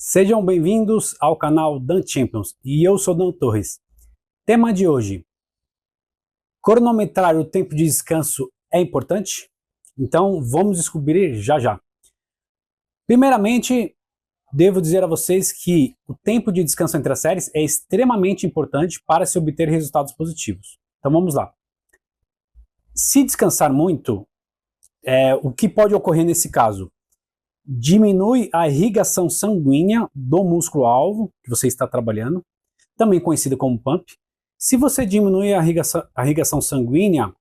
Sejam bem-vindos ao canal Dan Champions e eu sou Dan Torres. Tema de hoje: cronometrar o tempo de descanso é importante? Então vamos descobrir já já. Primeiramente, devo dizer a vocês que o tempo de descanso entre as séries é extremamente importante para se obter resultados positivos. Então vamos lá. Se descansar muito, o que pode ocorrer nesse caso? Diminui a irrigação sanguínea do músculo-alvo que você está trabalhando, também conhecida como pump. Se você diminui a irrigação sanguínea,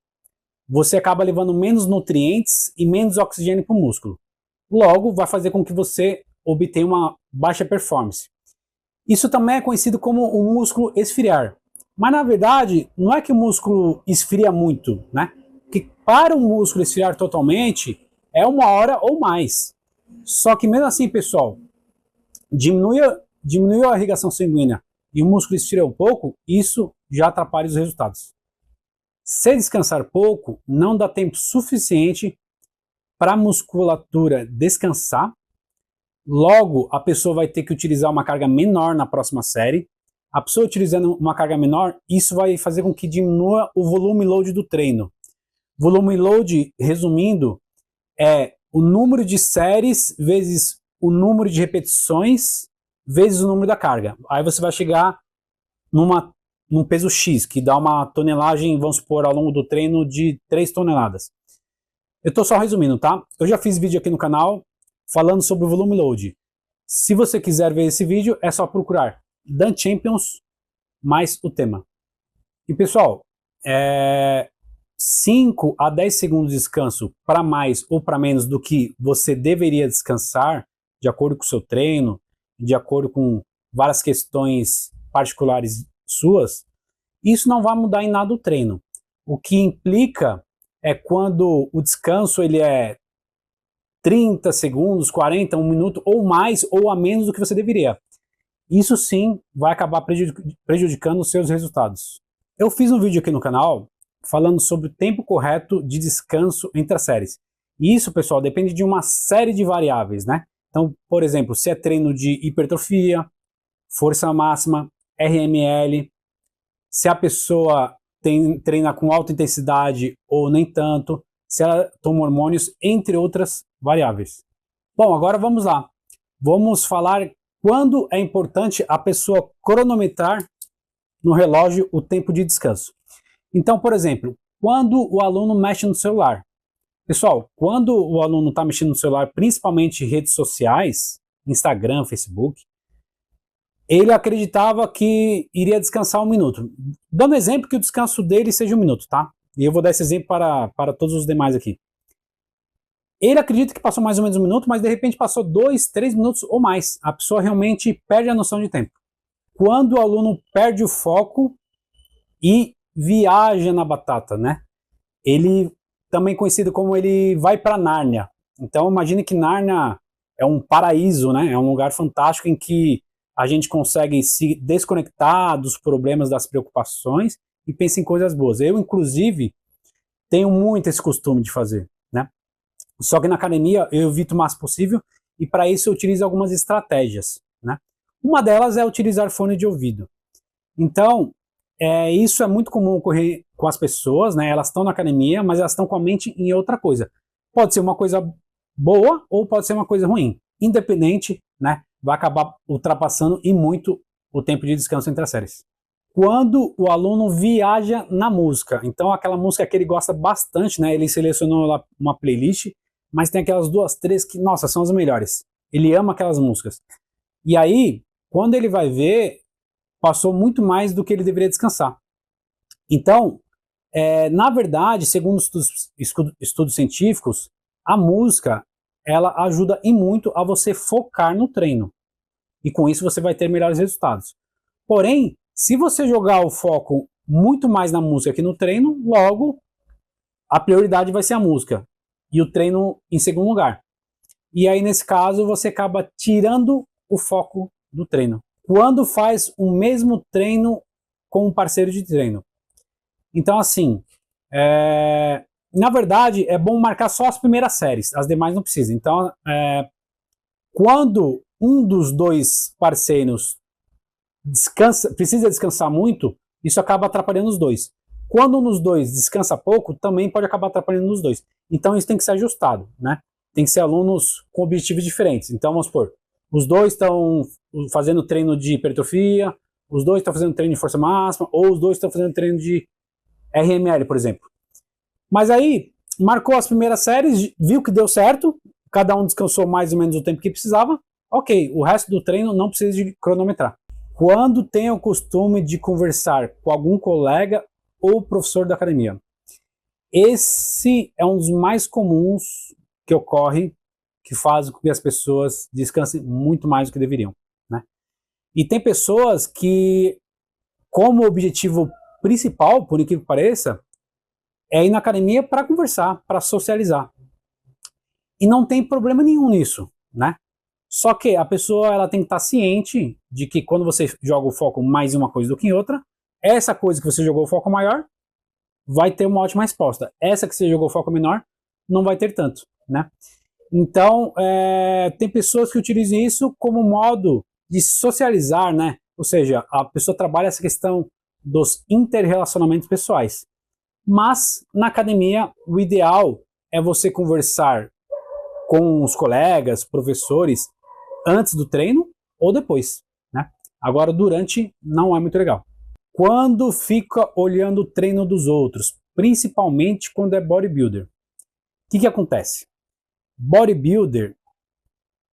você acaba levando menos nutrientes e menos oxigênio para o músculo. Logo, vai fazer com que você obtenha uma baixa performance. Isso também é conhecido como o músculo esfriar. Mas na verdade, não é que o músculo esfria muito, né? Que para o músculo esfriar totalmente, é 1 hora ou mais. Só que mesmo assim, pessoal, diminuiu a irrigação sanguínea e o músculo esfria um pouco, isso já atrapalha os resultados. Se descansar pouco, não dá tempo suficiente para a musculatura descansar. Logo, a pessoa vai ter que utilizar uma carga menor na próxima série. A pessoa utilizando uma carga menor, isso vai fazer com que diminua o volume load do treino. Volume load, resumindo, é o número de séries vezes o número de repetições vezes o número da carga. Aí você vai chegar num peso X, que dá uma tonelagem, vamos supor, ao longo do treino de 3 toneladas. Eu estou só resumindo, tá? Eu já fiz vídeo aqui no canal falando sobre o volume load. Se você quiser ver esse vídeo, é só procurar Dan Champions mais o tema. E pessoal, 5 a 10 segundos de descanso para mais ou para menos do que você deveria descansar, de acordo com o seu treino, de acordo com várias questões particulares suas, isso não vai mudar em nada o treino. O que implica é quando o descanso ele é 30 segundos, 40, 1 minuto ou mais ou a menos do que você deveria. Isso sim vai acabar prejudicando os seus resultados. Eu fiz um vídeo aqui no canal falando sobre o tempo correto de descanso entre as séries. E isso, pessoal, depende de uma série de variáveis, né? Então, por exemplo, se é treino de hipertrofia, força máxima, RML, se a pessoa treina com alta intensidade ou nem tanto, se ela toma hormônios, entre outras variáveis. Bom, agora vamos lá. Vamos falar quando é importante a pessoa cronometrar no relógio o tempo de descanso. Então, por exemplo, quando o aluno mexe no celular. Pessoal, quando o aluno está mexendo no celular, principalmente em redes sociais, Instagram, Facebook, ele acreditava que iria descansar 1 minuto. Dando exemplo que o descanso dele seja 1 minuto, tá? E eu vou dar esse exemplo para todos os demais aqui. Ele acredita que passou mais ou menos 1 minuto, mas de repente passou 2, 3 minutos ou mais. A pessoa realmente perde a noção de tempo. Quando o aluno perde o foco e viaja na batata, né? Ele, também conhecido como ele vai para Nárnia. Então imagine que Nárnia é um paraíso, né? É um lugar fantástico em que a gente consegue se desconectar dos problemas, das preocupações e pensa em coisas boas. Eu, inclusive, tenho muito esse costume de fazer, né? Só que na academia eu evito o máximo possível e para isso eu utilizo algumas estratégias, né? Uma delas é utilizar fone de ouvido. Então, isso é muito comum ocorrer com as pessoas, né? Elas estão na academia, mas elas estão com a mente em outra coisa. Pode ser uma coisa boa ou pode ser uma coisa ruim. Independente, né? Vai acabar ultrapassando e muito o tempo de descanso entre as séries. Quando o aluno viaja na música, então aquela música que ele gosta bastante, né? Ele selecionou lá uma playlist, mas tem aquelas 2, 3 que, nossa, são as melhores. Ele ama aquelas músicas. E aí, quando ele vai ver, passou muito mais do que ele deveria descansar. Então, na verdade, segundo estudos científicos, a música ela ajuda e muito a você focar no treino. E com isso você vai ter melhores resultados. Porém, se você jogar o foco muito mais na música que no treino, logo a prioridade vai ser a música e o treino em segundo lugar. E aí, nesse caso, você acaba tirando o foco do treino. Quando faz o mesmo treino com um parceiro de treino. Então, assim, na verdade, é bom marcar só as primeiras séries, as demais não precisa. Então, quando um dos dois parceiros precisa descansar muito, isso acaba atrapalhando os dois. Quando um dos dois descansa pouco, também pode acabar atrapalhando os dois. Então isso tem que ser ajustado, né? Tem que ser alunos com objetivos diferentes. Então vamos supor, os dois estão fazendo treino de hipertrofia, os dois estão fazendo treino de força máxima, ou os dois estão fazendo treino de RML, por exemplo. Mas aí, marcou as primeiras séries, viu que deu certo, cada um descansou mais ou menos o tempo que precisava, ok, o resto do treino não precisa de cronometrar. Quando tem o costume de conversar com algum colega ou professor da academia, esse é um dos mais comuns que ocorre, que faz com que as pessoas descansem muito mais do que deveriam, né? E tem pessoas que, como objetivo principal, por incrível que pareça, é ir na academia para conversar, para socializar. E não tem problema nenhum nisso, né? Só que a pessoa ela tem que estar ciente de que quando você joga o foco mais em uma coisa do que em outra, essa coisa que você jogou o foco maior vai ter uma ótima resposta. Essa que você jogou o foco menor não vai ter tanto, né? Então, tem pessoas que utilizam isso como modo de socializar, né? Ou seja, a pessoa trabalha essa questão dos interrelacionamentos pessoais. Mas, na academia, o ideal é você conversar com os colegas, professores, antes do treino ou depois, né? Agora, durante, não é muito legal. Quando fica olhando o treino dos outros, principalmente quando é bodybuilder, o que acontece? Bodybuilder,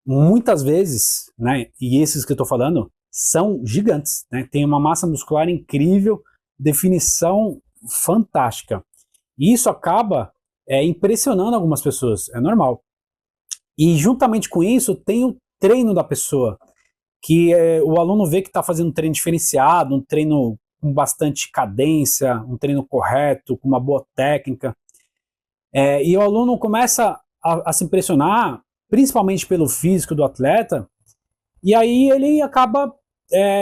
muitas vezes, né, e esses que eu estou falando, são gigantes, né? Tem uma massa muscular incrível, definição fantástica. E isso acaba impressionando algumas pessoas, é normal. E juntamente com isso, tem o treino da pessoa, que o aluno vê que está fazendo um treino diferenciado, um treino com bastante cadência, um treino correto, com uma boa técnica. E o aluno começa a se impressionar, principalmente pelo físico do atleta, e aí ele acaba,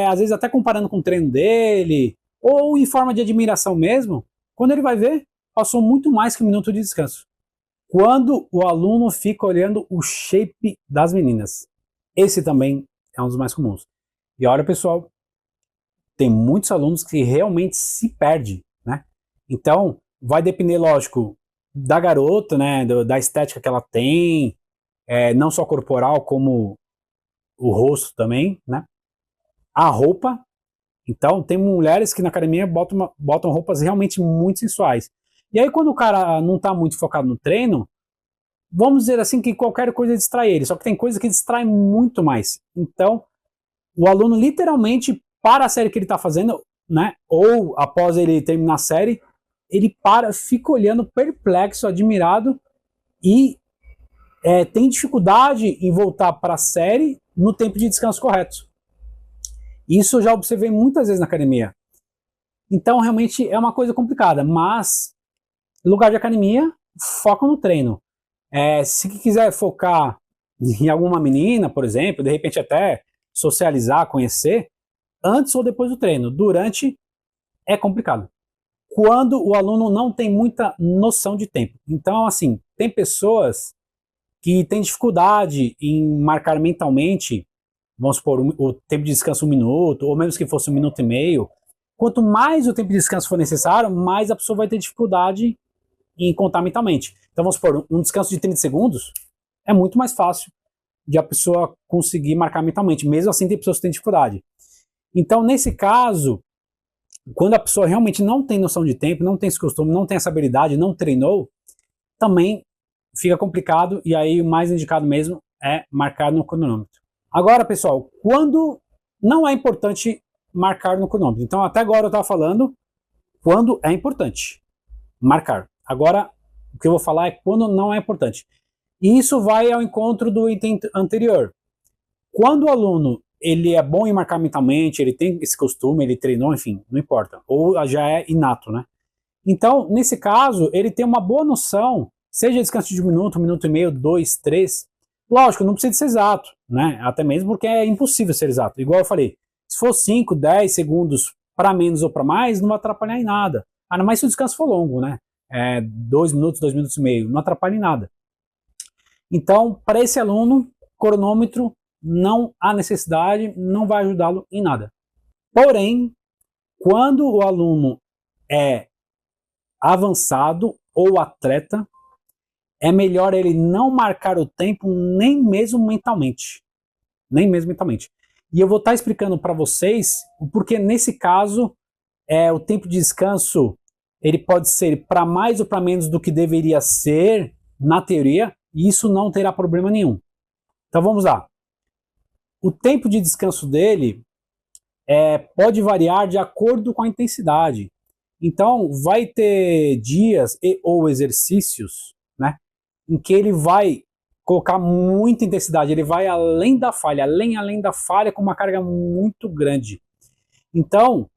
às vezes, até comparando com o treino dele, ou em forma de admiração mesmo, quando ele vai ver, passou muito mais que um minuto de descanso. Quando o aluno fica olhando o shape das meninas. Esse também é um dos mais comuns. E olha, pessoal, tem muitos alunos que realmente se perdem, né? Então, vai depender, lógico, da garota, né? Da estética que ela tem, não só corporal, como o rosto também, né? A roupa. Então, tem mulheres que na academia botam roupas realmente muito sensuais. E aí, quando o cara não está muito focado no treino, vamos dizer assim que qualquer coisa distrai ele, só que tem coisa que distrai muito mais. Então, o aluno literalmente para a série que ele está fazendo, né? Ou após ele terminar a série, ele fica olhando perplexo, admirado e tem dificuldade em voltar para a série no tempo de descanso correto. Isso eu já observei muitas vezes na academia. Então, realmente é uma coisa complicada, mas lugar de academia, foca no treino. Se quiser focar em alguma menina, por exemplo, de repente até socializar, conhecer, antes ou depois do treino. Durante, é complicado. Quando o aluno não tem muita noção de tempo. Então, assim, tem pessoas que têm dificuldade em marcar mentalmente, vamos supor, o tempo de descanso 1 minuto, ou menos que fosse 1 minuto e meio. Quanto mais o tempo de descanso for necessário, mais a pessoa vai ter dificuldade em contar mentalmente. Então vamos supor, um descanso de 30 segundos é muito mais fácil de a pessoa conseguir marcar mentalmente. Mesmo assim, tem pessoas que têm dificuldade. Então, nesse caso, quando a pessoa realmente não tem noção de tempo, não tem esse costume, não tem essa habilidade, não treinou, também fica complicado, e aí o mais indicado mesmo é marcar no cronômetro. Agora, pessoal, quando não é importante marcar no cronômetro? Então, até agora eu estava falando quando é importante marcar. Agora, o que eu vou falar é quando não é importante. E isso vai ao encontro do item anterior. Quando o aluno ele é bom em marcar mentalmente, ele tem esse costume, ele treinou, enfim, não importa. Ou já é inato, né? Então, nesse caso, ele tem uma boa noção, seja descanso de 1 minuto e meio, 2, 3. Lógico, não precisa ser exato, né? Até mesmo porque é impossível ser exato. Igual eu falei, se for 5, 10 segundos para menos ou para mais, não vai atrapalhar em nada. Ainda mais se o descanso for longo, né? 2 minutos, 2 minutos e meio, não atrapalha em nada. Então, para esse aluno, cronômetro não há necessidade, não vai ajudá-lo em nada. Porém, quando o aluno é avançado ou atleta, é melhor ele não marcar o tempo nem mesmo mentalmente. Nem mesmo mentalmente. E eu vou estar explicando para vocês o porquê nesse caso o tempo de descanso ele pode ser para mais ou para menos do que deveria ser na teoria, e isso não terá problema nenhum. Então vamos lá. O tempo de descanso dele pode variar de acordo com a intensidade. Então vai ter dias ou exercícios, né, em que ele vai colocar muita intensidade, ele vai além da falha, além da falha com uma carga muito grande. Então,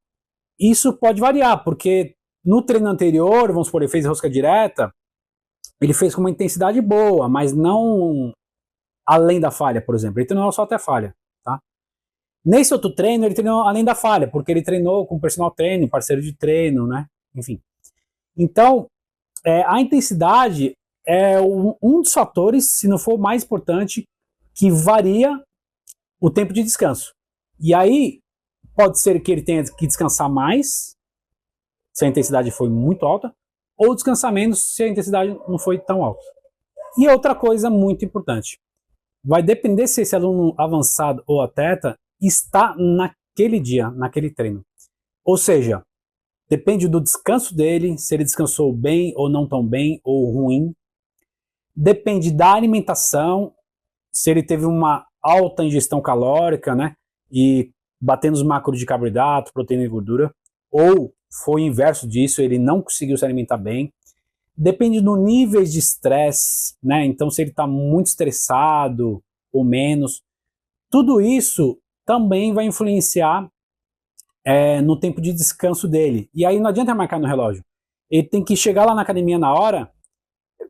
isso pode variar, porque no treino anterior, vamos supor, ele fez rosca direta, ele fez com uma intensidade boa, mas não além da falha, por exemplo. Ele treinou só até a falha, tá? Nesse outro treino, ele treinou além da falha, porque ele treinou com personal treino, parceiro de treino, né? Enfim. Então, a intensidade é um dos fatores, se não for o mais importante, que varia o tempo de descanso. E aí, pode ser que ele tenha que descansar mais, se a intensidade foi muito alta, ou descansar menos, se a intensidade não foi tão alta. E outra coisa muito importante, vai depender se esse aluno avançado ou atleta está naquele dia, naquele treino. Ou seja, depende do descanso dele, se ele descansou bem ou não tão bem, ou ruim. Depende da alimentação, se ele teve uma alta ingestão calórica, né, e batendo os macros de carboidrato, proteína e gordura, ou foi o inverso disso, ele não conseguiu se alimentar bem. Depende do nível de estresse, né, então se ele está muito estressado ou menos. Tudo isso também vai influenciar no tempo de descanso dele. E aí não adianta marcar no relógio. Ele tem que chegar lá na academia na hora,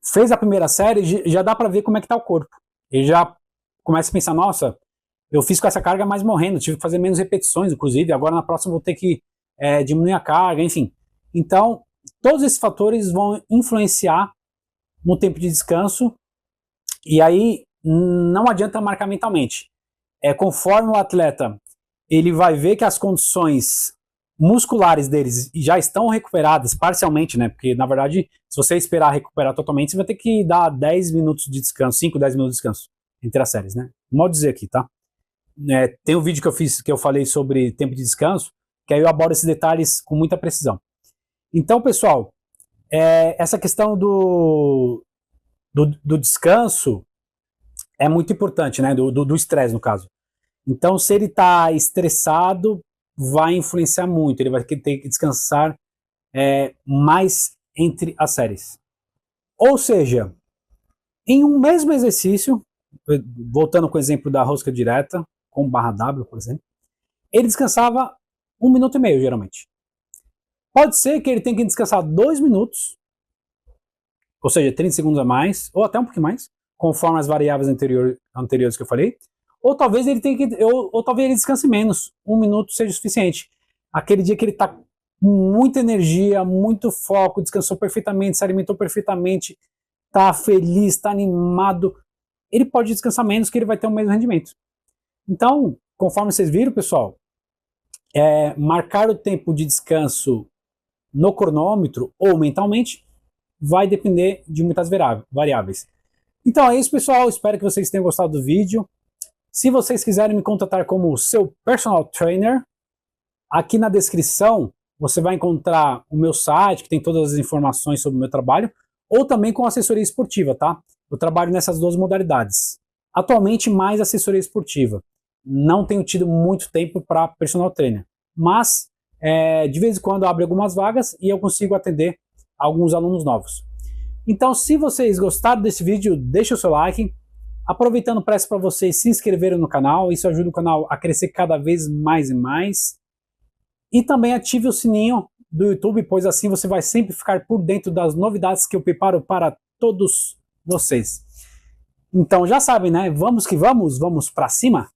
fez a primeira série, já dá para ver como é que tá o corpo. Ele já começa a pensar, nossa, eu fiz com essa carga mais morrendo, tive que fazer menos repetições, inclusive, agora na próxima vou ter que diminuir a carga, enfim. Então, todos esses fatores vão influenciar no tempo de descanso, e aí não adianta marcar mentalmente. Conforme o atleta ele vai ver que as condições musculares deles já estão recuperadas parcialmente, né? Porque, na verdade, se você esperar recuperar totalmente, você vai ter que dar 10 minutos de descanso, 5, 10 minutos de descanso entre as séries, né? Modo dizer aqui, tá? Tem um vídeo que eu fiz, que eu falei sobre tempo de descanso, que aí eu abordo esses detalhes com muita precisão. Então, pessoal, essa questão do descanso é muito importante, né? Do estresse, no caso. Então, se ele está estressado, vai influenciar muito. Ele vai ter que descansar mais entre as séries. Ou seja, em um mesmo exercício, voltando com o exemplo da rosca direta, com barra W, por exemplo, ele descansava 1 minuto e meio, geralmente. Pode ser que ele tenha que descansar 2 minutos, ou seja, 30 segundos a mais, ou até um pouquinho mais, conforme as variáveis anteriores que eu falei. Ou talvez ele tenha que, ou talvez ele descanse menos, 1 minuto seja o suficiente. Aquele dia que ele está com muita energia, muito foco, descansou perfeitamente, se alimentou perfeitamente, está feliz, está animado, ele pode descansar menos, que ele vai ter o mesmo rendimento. Então, conforme vocês viram, pessoal, marcar o tempo de descanso no cronômetro ou mentalmente vai depender de muitas variáveis. Então é isso, pessoal, espero que vocês tenham gostado do vídeo. Se vocês quiserem me contratar como seu personal trainer, aqui na descrição você vai encontrar o meu site, que tem todas as informações sobre o meu trabalho, ou também com assessoria esportiva, tá? Eu trabalho nessas duas modalidades. Atualmente, mais assessoria esportiva. Não tenho tido muito tempo para personal trainer, mas de vez em quando abre algumas vagas e eu consigo atender alguns alunos novos. Então, se vocês gostaram desse vídeo, deixa o seu like. Aproveitando, peço para vocês se inscreverem no canal, isso ajuda o canal a crescer cada vez mais e mais. E também ative o sininho do YouTube, pois assim você vai sempre ficar por dentro das novidades que eu preparo para todos vocês. Então já sabem, né? Vamos que vamos para cima!